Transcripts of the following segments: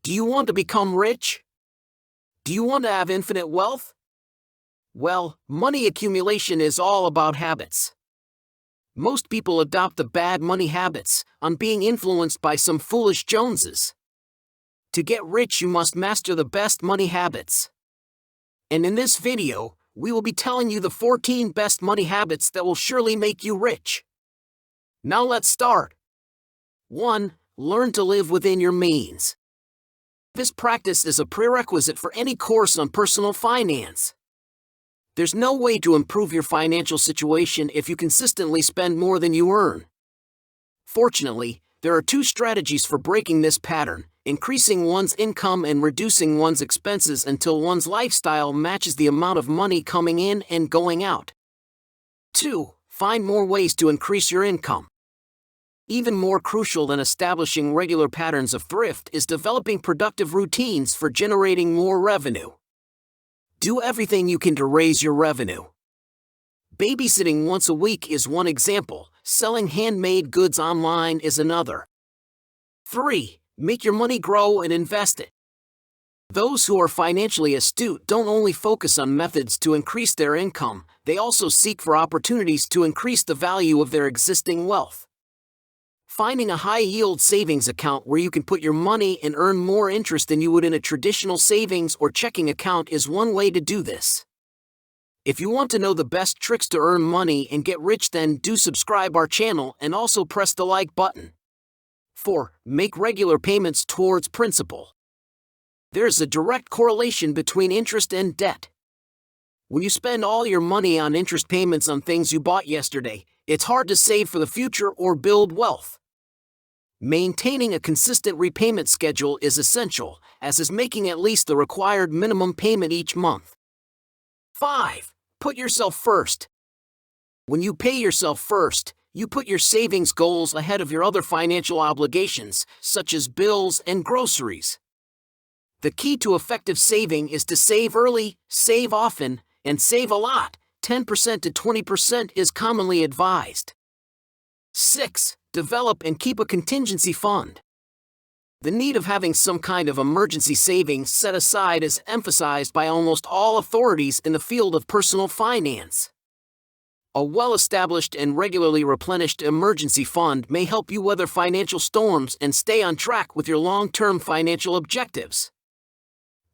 Do you want to become rich? Do you want to have infinite wealth? Well, money accumulation is all about habits. Most people adopt the bad money habits on being influenced by some foolish Joneses. To get rich, you must master the best money habits. And in this video, we will be telling you the 14 best money habits that will surely make you rich. Now let's start. 1. Learn to live within your means. This practice is a prerequisite for any course on personal finance. There's no way to improve your financial situation if you consistently spend more than you earn. Fortunately, there are two strategies for breaking this pattern: increasing one's income and reducing one's expenses until one's lifestyle matches the amount of money coming in and going out. 2. Find more ways to increase your income. Even more crucial than establishing regular patterns of thrift is developing productive routines for generating more revenue. Do everything you can to raise your revenue. Babysitting once a week is one example, selling handmade goods online is another. 3. Make your money grow and invest it. Those who are financially astute don't only focus on methods to increase their income, they also seek for opportunities to increase the value of their existing wealth. Finding a high-yield savings account where you can put your money and earn more interest than you would in a traditional savings or checking account is one way to do this. If you want to know the best tricks to earn money and get rich, then do subscribe our channel and also press the like button. 4. Make regular payments towards principal. There's a direct correlation between interest and debt. When you spend all your money on interest payments on things you bought yesterday, it's hard to save for the future or build wealth. Maintaining a consistent repayment schedule is essential, as is making at least the required minimum payment each month. 5. Put yourself first. When you pay yourself first, you put your savings goals ahead of your other financial obligations, such as bills and groceries. The key to effective saving is to save early, save often, and save a lot. 10% to 20% is commonly advised. 6. Develop and keep a contingency fund. The need of having some kind of emergency savings set aside is emphasized by almost all authorities in the field of personal finance. A well-established and regularly replenished emergency fund may help you weather financial storms and stay on track with your long-term financial objectives.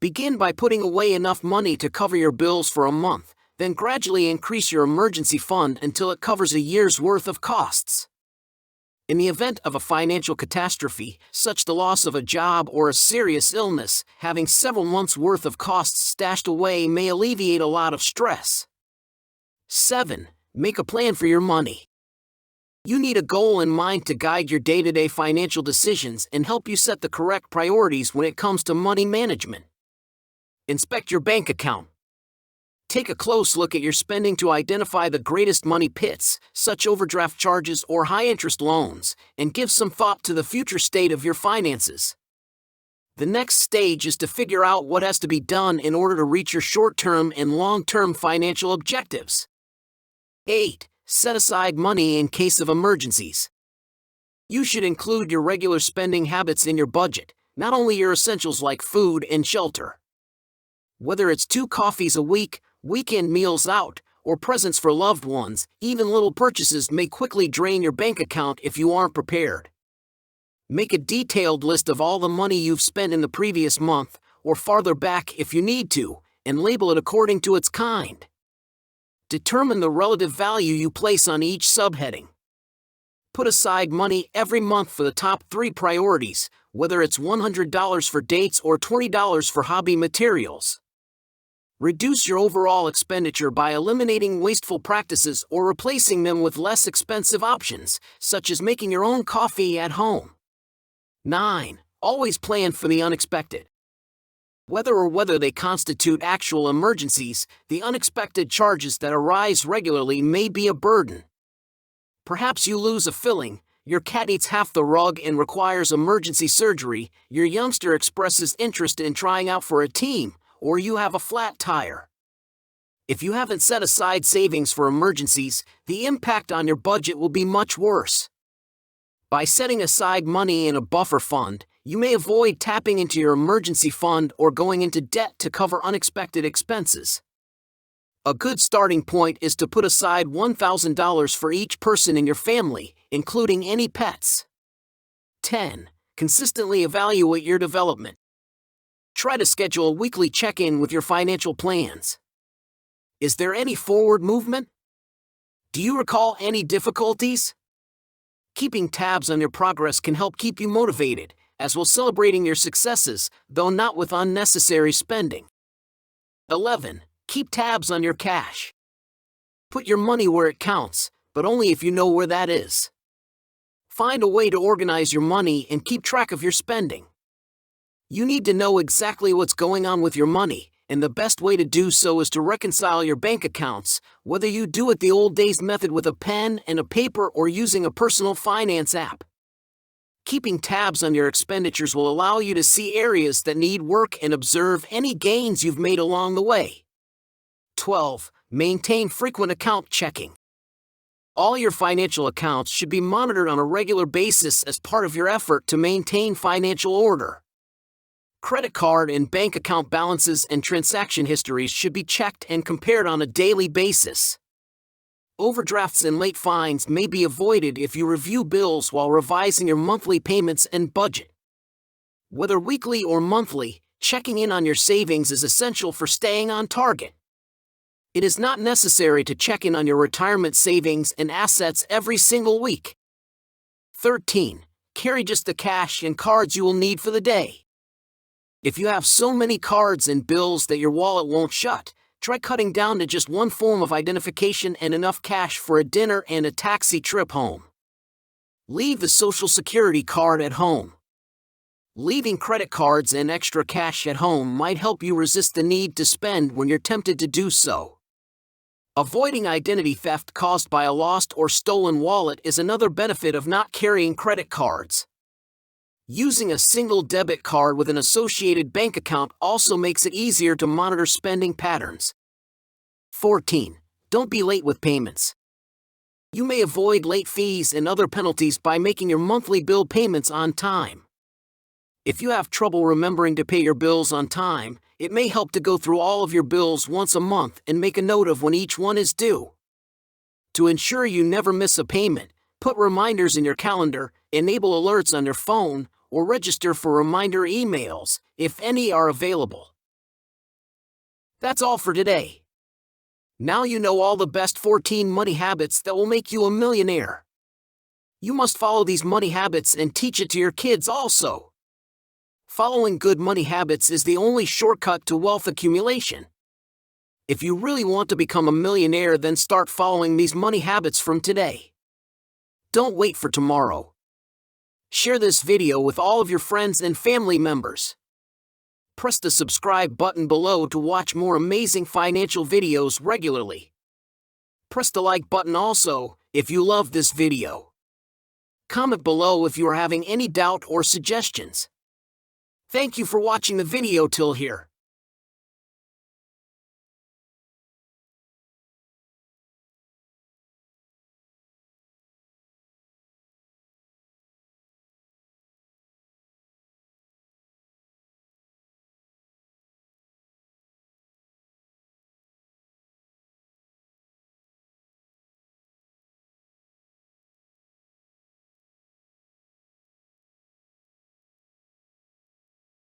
Begin by putting away enough money to cover your bills for a month, then gradually increase your emergency fund until it covers a year's worth of costs. In the event of a financial catastrophe, such as the loss of a job or a serious illness, having several months' worth of costs stashed away may alleviate a lot of stress. 7. Make a plan for your money. You need a goal in mind to guide your day-to-day financial decisions and help you set the correct priorities when it comes to money management. Inspect your bank account. Take a close look at your spending to identify the greatest money pits, such overdraft charges or high-interest loans, and give some thought to the future state of your finances. The next stage is to figure out what has to be done in order to reach your short-term and long-term financial objectives. 8. Set aside money in case of emergencies. You should include your regular spending habits in your budget, not only your essentials like food and shelter. Whether it's 2 coffees a week, weekend meals out, or presents for loved ones, even little purchases may quickly drain your bank account if you aren't prepared. Make a detailed list of all the money you've spent in the previous month, or farther back if you need to, and label it according to its kind. Determine the relative value you place on each subheading. Put aside money every month for the top 3 priorities, whether it's $100 for dates or $20 for hobby materials. Reduce your overall expenditure by eliminating wasteful practices or replacing them with less expensive options, such as making your own coffee at home. 9. Always plan for the unexpected. Whether they constitute actual emergencies, the unexpected charges that arise regularly may be a burden. Perhaps you lose a filling, your cat eats half the rug and requires emergency surgery, your youngster expresses interest in trying out for a team, or you have a flat tire. If you haven't set aside savings for emergencies, the impact on your budget will be much worse. By setting aside money in a buffer fund, You may avoid tapping into your emergency fund or going into debt to cover unexpected expenses. A good starting point is to put aside $1,000 for each person in your family, including any pets. 10. Consistently evaluate your development. Try to schedule a weekly check-in with your financial plans. Is there any forward movement? Do you recall any difficulties? Keeping tabs on your progress can help keep you motivated, as will celebrating your successes, though not with unnecessary spending. 11. Keep tabs on your cash. Put your money where it counts, but only if you know where that is. Find a way to organize your money and keep track of your spending. You need to know exactly what's going on with your money, and the best way to do so is to reconcile your bank accounts, whether you do it the old days method with a pen and a paper or using a personal finance app. Keeping tabs on your expenditures will allow you to see areas that need work and observe any gains you've made along the way. 12. Maintain frequent account checking. All your financial accounts should be monitored on a regular basis as part of your effort to maintain financial order. Credit card and bank account balances and transaction histories should be checked and compared on a daily basis. Overdrafts and late fines may be avoided if you review bills while revising your monthly payments and budget. Whether weekly or monthly, checking in on your savings is essential for staying on target. It is not necessary to check in on your retirement savings and assets every single week. 13. Carry just the cash and cards you will need for the day. If you have so many cards and bills that your wallet won't shut, try cutting down to just one form of identification and enough cash for a dinner and a taxi trip home. Leave the Social Security card at home. Leaving credit cards and extra cash at home might help you resist the need to spend when you're tempted to do so. Avoiding identity theft caused by a lost or stolen wallet is another benefit of not carrying credit cards. Using a single debit card with an associated bank account also makes it easier to monitor spending patterns. 14. Don't be late with payments. You may avoid late fees and other penalties by making your monthly bill payments on time. If you have trouble remembering to pay your bills on time, it may help to go through all of your bills once a month and make a note of when each one is due. To ensure you never miss a payment, put reminders in your calendar, enable alerts on your phone, or register for reminder emails, if any are available. That's all for today. Now you know all the best 14 money habits that will make you a millionaire. You must follow these money habits and teach it to your kids also. Following good money habits is the only shortcut to wealth accumulation. If you really want to become a millionaire, then start following these money habits from today. Don't wait for tomorrow. Share this video with all of your friends and family members. Press the subscribe button below to watch more amazing financial videos regularly. Press the like button also, if you love this video. Comment below if you are having any doubt or suggestions. Thank you for watching the video till here.